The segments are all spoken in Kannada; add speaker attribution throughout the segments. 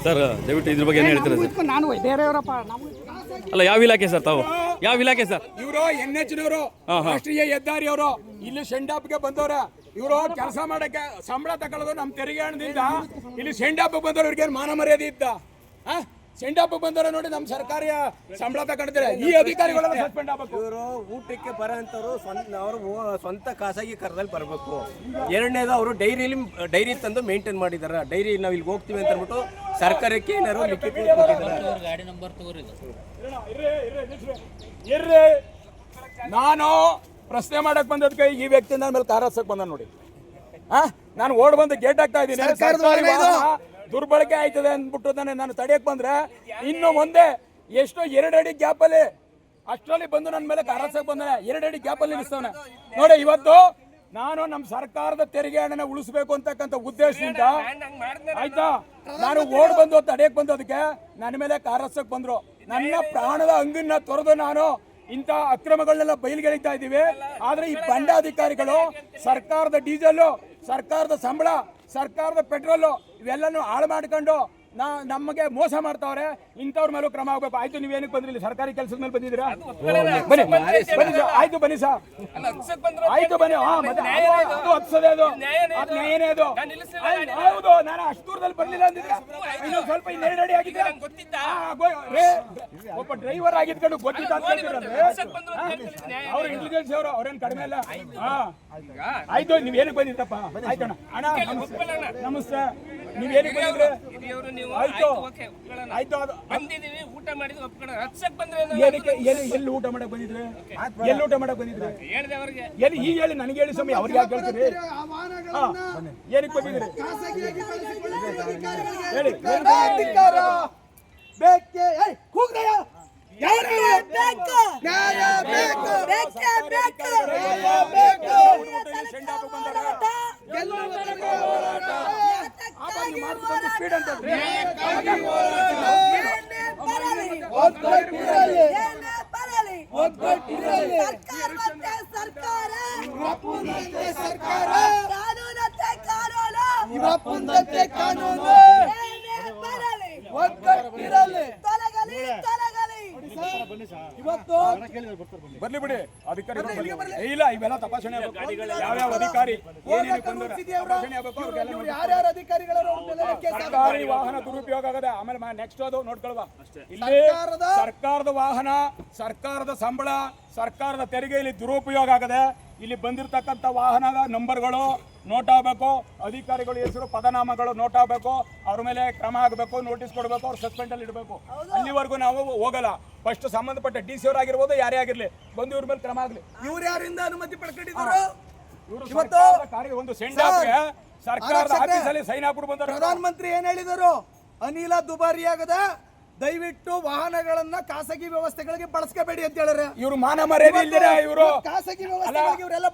Speaker 1: ಸರ್ ದಯವಿಟ್ಟು ಇದ್ರ ಬಗ್ಗೆ ಏನು ಹೇಳ್ತೀರಾ ಸರ್?
Speaker 2: ನಾನು ಬೇರೆಯವರಪ್ಪ
Speaker 1: ಅಲ್ಲ, ಯಾವ ಇಲಾಖೆ ಸರ್ ತಾವು? ಯಾವ ಇಲಾಖೆ ಸರ್?
Speaker 3: ಇವರು NH ರಾಷ್ಟ್ರೀಯ ಹೆದ್ದಾರಿಯವರು ಇಲ್ಲಿ ಸೆಂಡಾಪ್ಗೆ ಬಂದವ್ರ. ಇವರು ಕೆಲಸ ಮಾಡಕ್ಕೆ ಸಂಬಳ ತಗೊಳ್ಳೋದು ನಮ್ಮ ತೆರಿಗೆ ಹಣದಿಂದ. ಇಲ್ಲಿ ಸೆಂಡಾಪ್ ಬಂದವ್ರಿಗೆ ಮಾನ ಮರ್ಯಾದೆ ಇದ್ದ? ಸೆಂಡಾಪ್ ಬಂದವರು ನೋಡಿ ನಮ್ಮ ಸರ್ಕಾರಿ ಸಂಬಳ ತಗೊಂಡಿದ್ದಾರೆ. ಈ ಅಧಿಕಾರಿಗಳೆಲ್ಲ ಸಸ್ಪೆಂಡ್ ಆಗಬೇಕು.
Speaker 4: ಇವರು ಊಟಕ್ಕೆ ಬರೋಂಥವ್ರು ಅವರು ಸ್ವಂತ ಖಾಸಗಿ ಕರದಲ್ಲಿ ಬರಬೇಕು. ಎರಡನೇದು ಅವರು ಡೈರಿ ತಂದು ಮೇಂಟೈನ್ ಮಾಡಿದ್ದಾರೆ. ಡೈರಿ ನಾವು ಇಲ್ಲಿ ಹೋಗ್ತೀವಿ ಅಂತ ಅಂದ್ಬಿಟ್ಟು ಸರ್ಕಾರಕ್ಕೆ ಏನಾರು ಲಿಖಿತ
Speaker 5: ಗಾಡಿ ನಂಬರ್ ತಗೋರಿ.
Speaker 3: ನಾನು ಪ್ರಶ್ನೆ ಮಾಡಕ್ ಬಂದದಕ್ಕೆ ಈ ವ್ಯಕ್ತಿ ನನ್ನ ಮೇಲೆ ಕಾರ್ ಹಚ್ಚಕ್ ಬಂದ ನೋಡಿ. ನಾನು ಓಡ್ ಬಂದು ಗೇಟ್ ಹಾಕ್ತಾ ಇದ್ದೀನಿ. ದುರ್ಬಳಕೆ ಆಯ್ತದೆ ಅಂದ್ಬಿಟ್ಟು ನಾನು ತಡೆಯಕ್ ಬಂದ್ರೆ ಇನ್ನು ಮುಂದೆ ಎಷ್ಟೋ 2 ಅಡಿ ಗ್ಯಾಪ್ ಅಲ್ಲಿ ಅಷ್ಟರಲ್ಲಿ ಬಂದು ನನ್ನ ಮೇಲೆ ಕಾರ್ ಹಚ್ಚಕ್ ಬಂದ 2 ಅಡಿ ಗ್ಯಾಪ್ ಅಲ್ಲಿ ನಿಲ್ಲಿಸ್ತವನೆ ನೋಡಿ. ಇವತ್ತು ನಾನು ನಮ್ಮ ಸರ್ಕಾರದ ತೆರಿಗೆ ಹಣನ ಉಳಿಸಬೇಕು ಅಂತಕ್ಕಂಥ ಉದ್ದೇಶದಿಂದ ಆಯ್ತಾ ನಾನು ಓಡ್ ಬಂದು ತಡೆಯಕ್ ಬಂದೋದಕ್ಕೆ ನನ್ನ ಮೇಲೆ ಕಾರ್ ಹಚ್ಚಕ್ ಬಂದ್ರು. ನನ್ನ ಪ್ರಾಣದ ಅಂಗನ್ನ ತೊರೆದು ನಾನು ಇಂಥ ಅಕ್ರಮಗಳನ್ನೆಲ್ಲ ಬಯಲಿಗೆಳಿತಾ ಇದ್ದೀವಿ. ಆದ್ರೆ ಈ ಬಂಡಾಧಿಕಾರಿಗಳು ಸರ್ಕಾರದ ಡೀಸೆಲ್, ಸರ್ಕಾರದ ಸಂಬಳ, ಸರ್ಕಾರದ ಪೆಟ್ರೋಲು ಇವೆಲ್ಲನೂ ಹಾಳು ಮಾಡ್ಕೊಂಡು ನಮಗೆ ಮೋಸ ಮಾಡ್ತಾವ್ರೆ. ಇಂಥವ್ರ ಮೇಲೂ ಕ್ರಮ ಆಗಬೇಕು. ಆಯ್ತು, ನೀವೇನಕ್ಕೆ ಬಂದ್ರಿ? ಇಲ್ಲಿ ಸರ್ಕಾರಿ ಕೆಲಸದ ಮೇಲೆ ಬಂದಿದ್ದೀರಾ? ಬನ್ನಿ ಬನ್ನಿ ಆಯ್ತು, ಬನ್ನಿ ಸರ್, ಆಯ್ತು ಬನ್ನಿ. ಅದು ಹತ್ಸದೆ, ಅದು ನ್ಯಾಯನೇ ಅದು. ಹೌದು, ನಾನು ಅಷ್ಟು ದೂರದಲ್ಲಿ ಬರ್ಲಿಲ್ಲ ಅಂದಿದ್ರೆ ಇನ್ನೊಂದು ಸ್ವಲ್ಪ 2 ಅಡಿ ಆಗಿದ್ರೆ ಒಬ್ಬ ಡ್ರೈವರ್ ಆಗಿದ್ಕೊಂಡು ಗೊತ್ತಿದ್ದ ಅವ್ರು ಇಂಟೆಲಿಜೆನ್ಸ್ ಅವರು, ಅವ್ರೇನು ಕಡಿಮೆ ಅಲ್ಲ. ಆಯ್ತು, ನೀವೇನಕ್ಕೆ ಬಂದಿದ್ದಪ್ಪ? ಆಯ್ತಣ್ಣ, ಅಣ್ಣ ನಮಸ್ತೆ. ನೀವೇನಕ್ಕೆ ಬಂದಿದ್ರೆ? ಆಯ್ತು ಆಯ್ತು,
Speaker 5: ಬಂದಿದ್ದೀವಿ, ಊಟ ಮಾಡಿದ್ವಿ,
Speaker 3: ಎಲ್ಲಿ ಊಟ ಮಾಡಕ್ ಬಂದಿದ್ರೆ? ಎಲ್ಲಿ ಊಟ ಮಾಡಕ್ ಬಂದಿದ್ರೆ? ಎಲ್ಲಿ ಈಗ ಹೇಳಿ, ನನಗೆ ಹೇಳಿ ಸ್ವಾಮಿ, ಅವ್ರಿಗೆ ಯಾಕೆ ಹೇಳ್ತೀರಿ? ಏನಕ್ಕೆ ಬಂದಿದ್ರಿ ಹೇಳಿ? ಬೇಕೆ ಕೂಗ್ದಯ ಬರ್ಲಿ ಬಿಡಿ, ಅಧಿಕಾರಿಗಳು ಇಲ್ಲ, ಇವೆಲ್ಲ ತಪಾಸಣೆ ಯಾವ್ಯಾವ ಅಧಿಕಾರಿ ಸರ್ಕಾರಿ ವಾಹನ ದುರುಪಯೋಗ ಆಗದೆ. ಆಮೇಲೆ ನೆಕ್ಸ್ಟ್ ಅದು ನೋಡ್ಕೊಳ್ವಾ, ಇಲ್ಲಿ ಸರ್ಕಾರದ ವಾಹನ, ಸರ್ಕಾರದ ಸಂಬಳ, ಸರ್ಕಾರದ ತೆರಿಗೆ ಇಲ್ಲಿ ದುರುಪಯೋಗ ಆಗದೆ. ಇಲ್ಲಿ ಬಂದಿರತಕ್ಕಂಥ ವಾಹನದ ನಂಬರ್ಗಳು ನೋಟ್ ಆಗಬೇಕು, ಅಧಿಕಾರಿಗಳು ಹೆಸರು ಪದನಾಮಗಳು ನೋಟ್ ಆಗಬೇಕು, ಅವ್ರ ಮೇಲೆ ಕ್ರಮ ಆಗಬೇಕು, ನೋಟಿಸ್ ಕೊಡಬೇಕು, ಅವ್ರು ಸಸ್ಪೆಂಡ್ ಅಲ್ಲಿ ಇಡಬೇಕು. ಅಲ್ಲಿವರೆಗೂ ನಾವು ಹೋಗಲ್ಲ. ಫಸ್ಟ್ ಸಂಬಂಧಪಟ್ಟ DC ಅವ್ರು ಆಗಿರ್ಬೋದು, ಯಾರೇ ಆಗಿರ್ಲಿ, ಬಂದು ಇವ್ರ ಮೇಲೆ ಕ್ರಮ ಆಗಲಿ.
Speaker 4: ಇವ್ರು ಯಾರಿಂದ ಅನುಮತಿ ಪಡ್ಕೊಂಡಿದ್ದಾರೆ?
Speaker 3: ಒಂದು ಸೆಂಡಾಪ್ಗೆ ಸರ್ಕಾರದ ಆಫೀಸಲ್ಲಿ ಸೈನ್ ಹಾಕ್ಬಿಟ್ಟು ಬಂದರು.
Speaker 4: ಪ್ರಧಾನಮಂತ್ರಿ ಏನ್ ಹೇಳಿದರು? ಅನಿಲ ದುಬಾರಿ ಆಗದ, ದಯವಿಟ್ಟು ವಾಹನಗಳನ್ನ ಖಾಸಗಿ ವ್ಯವಸ್ಥೆಗಳಿಗೆ ಬಳಸ್ಕೋಬೇಡಿ ಅಂತ ಹೇಳಿದ್ರೆ
Speaker 3: ಇವರು ಮಾನ ಮರ್ಯಾದೆ ಇಲ್ದಿರ ಇವರು
Speaker 4: ಖಾಸಗಿ ವ್ಯವಸ್ಥೆಗಳಿಗೆ ಇವರೆಲ್ಲ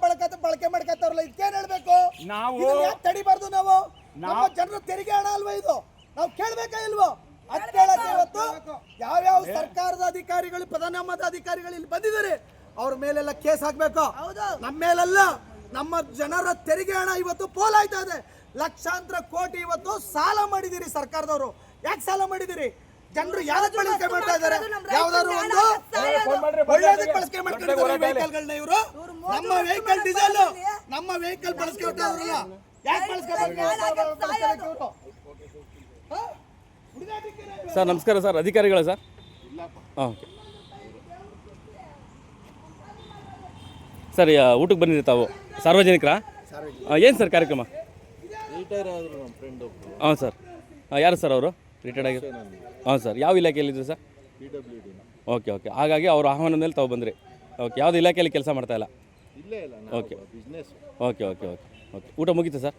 Speaker 4: ಬಳಕೆ ಮಾಡ್ಕೊತಾರಲ್ಲ, ಇದಕ್ಕೇನ್ ಹೇಳ್ಬೇಕು?
Speaker 3: ನಾವು
Speaker 4: ತಡಿಬಾರ್ದು. ನಾವು ನಮ್ಮ ಜನರ ತೆರಿಗೆ ಹಣ ಅಲ್ವಾ ಇದು? ನಾವು ಕೇಳ್ಬೇಕಾ ಇಲ್ವೋ? ಅದ್ ಕೇಳಕ್ಕೆ ಇವತ್ತು ಯಾವ್ಯಾವ ಸರ್ಕಾರದ ಅಧಿಕಾರಿಗಳು, ಪದನಾಮದ ಅಧಿಕಾರಿಗಳು ಇಲ್ಲಿ ಬಂದಿದ್ದಾರೆ, ಅವ್ರ ಮೇಲೆಲ್ಲ ಕೇಸ್ ಹಾಕ್ಬೇಕು. ನಮ್ಮ ಮೇಲೆಲ್ಲ ನಮ್ಮ ಜನರ ತೆರಿಗೆ ಹಣ ಇವತ್ತು ಪೋಲಾಯ್ತಾ ಇದೆ. ಲಕ್ಷಾಂತರ ಕೋಟಿ ಇವತ್ತು ಸಾಲ ಮಾಡಿದಿರಿ ಸರ್ಕಾರದವರು. ಯಾಕೆ ಸಾಲ ಮಾಡಿದಿರಿ? ಜನರು ಯಾವ್ದಕ್ಕೆ ಬಳಕೆ ಮಾಡ್ತಾ ಇದ್ದಾರೆ? ಯಾವ್ದಾದ್ರು ಒಂದು ಒಳ್ಳೇದಕ್ಕೆ ಬಳಕೆ ಮಾಡ್ಕೊಂಡಿದ್ದಾರೆ ವೆಹಿಕಲ್ಗಳನ್ನ ಇವರು. ನಮ್ಮ ವೆಹಿಕಲ್ ಡೀಸೆಲ್, ನಮ್ಮ ವೆಹಿಕಲ್ ಬಳಸ್ಕೊಳ್ತಾ ಇದ್ರಲ್ಲ, ಯಾಕೆ ಬಳಸ್ಕೊಳ್ಬೇಕು?
Speaker 1: ಸರ್ ನಮಸ್ಕಾರ ಸರ್, ಅಧಿಕಾರಿಗಳ ಸರ್? ಓಕೆ ಸರ್, ಊಟಕ್ಕೆ ಬಂದಿದ್ದೀರಿ ತಾವು? ಸಾರ್ವಜನಿಕರಾ? ಏನು ಸರ್ ಕಾರ್ಯಕ್ರಮ? ಹಾಂ ಸರ್, ಯಾರು ಸರ್ ಅವರು? ರಿಟೈರ್ಡ್ ಆಗಿ? ಹಾಂ ಸರ್, ಯಾವ ಇಲಾಖೆಯಲ್ಲಿದ್ದರು ಸರ್? ಓಕೆ ಓಕೆ, ಹಾಗಾಗಿ ಅವ್ರ ಆಹ್ವಾನದ ಮೇಲೆ ತಾವು ಬಂದ್ರಿ. ಓಕೆ, ಯಾವುದು ಇಲಾಖೆಯಲ್ಲಿ ಕೆಲಸ ಮಾಡ್ತಾ ಇಲ್ಲ? Okay okay okay okay okay, ಊಟ ಮುಗೀತು ಸರ್?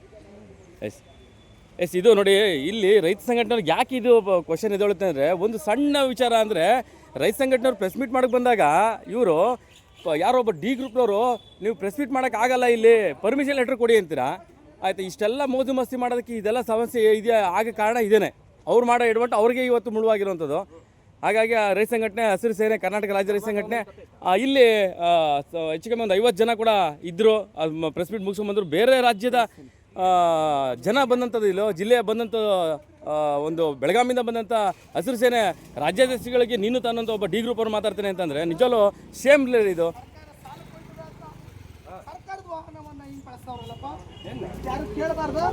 Speaker 1: ಎಸ್ ಇದು ನೋಡಿ, ಇಲ್ಲಿ ರೈತ ಸಂಘಟನೆಯವ್ರಿಗೆ ಯಾಕೆ ಇದು ಕ್ವಶನ್ ಎದ್ದೇಳುತ್ತೆ ಅಂದರೆ, ಒಂದು ಸಣ್ಣ ವಿಚಾರ ಅಂದರೆ, ರೈತ ಸಂಘಟನೆಯವ್ರು ಪ್ರೆಸ್ ಮೀಟ್ ಮಾಡೋಕ್ಕೆ ಬಂದಾಗ ಇವರು ಯಾರೋ ಒಬ್ಬ D ಗ್ರೂಪ್ನವರು, ನೀವು ಪ್ರೆಸ್ ಮೀಟ್ ಮಾಡೋಕ್ಕಾಗಲ್ಲ, ಇಲ್ಲಿ ಪರ್ಮಿಷನ್ ಲೆಟ್ರ್ ಕೊಡಿ ಅಂತೀರಾ. ಆಯಿತು, ಇಷ್ಟೆಲ್ಲ ಮೋಜು ಮಸ್ತಿ ಮಾಡೋದಕ್ಕೆ ಇದೆಲ್ಲ ಸಮಸ್ಯೆ ಇದೆಯಾ? ಆಗ ಕಾರಣ ಇದೇನೆ. ಅವ್ರು ಮಾಡೋ ಎಡವಟ್ಟು ಅವ್ರಿಗೆ ಇವತ್ತು ಮುಳುವಾಗಿರುವಂಥದ್ದು. ಹಾಗಾಗಿ ಆ ರೈತ ಸಂಘಟನೆ ಹಸಿರು ಸೇನೆ ಕರ್ನಾಟಕ ರಾಜ್ಯ ರೈತ ಸಂಘಟನೆ ಇಲ್ಲಿ ಹೆಚ್ಚು ಕಮ್ಮಿ ಒಂದು 50 ಜನ ಕೂಡ ಇದ್ದರು. ಪ್ರೆಸ್ ಮೀಟ್ ಮುಗಿಸ್ಕೊಂಡ್ಬಂದರು. ಬೇರೆ ರಾಜ್ಯದ ಜನ ಬಂದಂಥದ್ದು ಇಲ್ಲ, ಜಿಲ್ಲೆಯ ಬಂದಂಥ ಒಂದು ಬೆಳಗಾವಿಯಿಂದ ಬಂದಂಥ ಹಸಿರು ಸೇನೆ ರಾಜ್ಯಾಧ್ಯಕ್ಷಗಳಿಗೆ ನೀನು ತಾನಂತ ಒಬ್ಬ ಡಿ ಗ್ರೂಪ್ ಅವ್ರು ಮಾತಾಡ್ತೇನೆ ಅಂತಂದರೆ ನಿಜವೂ ಶೇಮ್ ಇದು.
Speaker 4: ಸರ್ಕಾರದ ವಾಹನವನ್ನ ಹಿಂಗ್ ಬಳಸ್ತಾವ್ರಲ್ಲಪ್ಪ, ಯಾರು ಕೇಳಬಾರ್ದು?